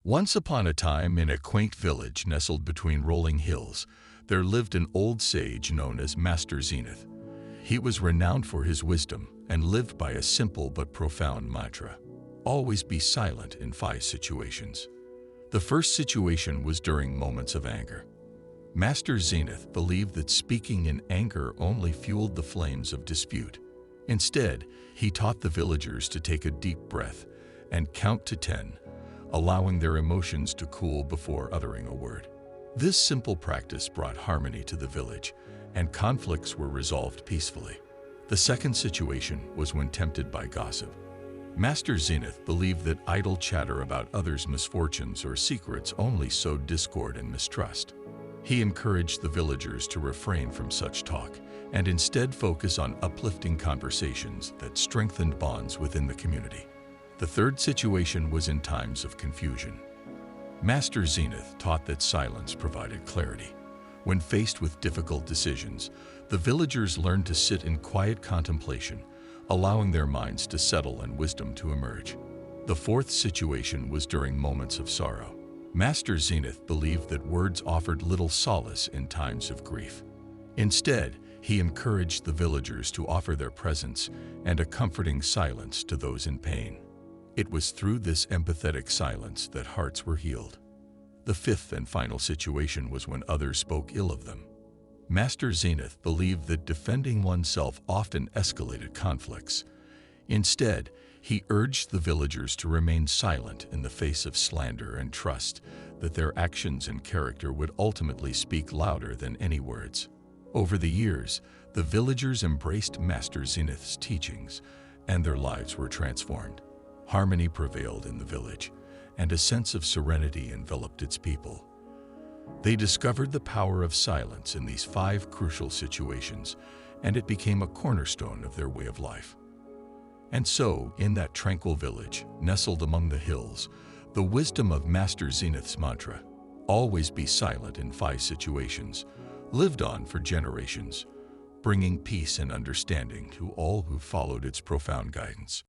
Once upon a time, in a quaint village nestled between rolling hills, there lived an old sage known as Master Zenith. He was renowned for his wisdom and lived by a simple but profound mantra: always be silent in 5 situations. The first situation was during moments of anger. Master Zenith believed that speaking in anger only fueled the flames of dispute. Instead, he taught the villagers to take a deep breath and count to 10, allowing their emotions to cool before uttering a word. This simple practice brought harmony to the village, and conflicts were resolved peacefully. The second situation was when tempted by gossip. Master Zenith believed that idle chatter about others' misfortunes or secrets only sowed discord and mistrust. He encouraged the villagers to refrain from such talk and instead focus on uplifting conversations that strengthened bonds within the community. The third situation was in times of confusion. Master Zenith taught that silence provided clarity. When faced with difficult decisions, the villagers learned to sit in quiet contemplation, allowing their minds to settle and wisdom to emerge. The fourth situation was during moments of sorrow. Master Zenith believed that words offered little solace in times of grief. Instead, he encouraged the villagers to offer their presence and a comforting silence to those in pain. It was through this empathetic silence that hearts were healed. The fifth and final situation was when others spoke ill of them. Master Zenith believed that defending oneself often escalated conflicts. Instead, he urged the villagers to remain silent in the face of slander and trust that their actions and character would ultimately speak louder than any words. Over the years, the villagers embraced Master Zenith's teachings, and their lives were transformed. Harmony prevailed in the village, and a sense of serenity enveloped its people. They discovered the power of silence in these 5 crucial situations, and it became a cornerstone of their way of life. And so, in that tranquil village, nestled among the hills, the wisdom of Master Zenith's mantra, always be silent in 5 situations, lived on for generations, bringing peace and understanding to all who followed its profound guidance.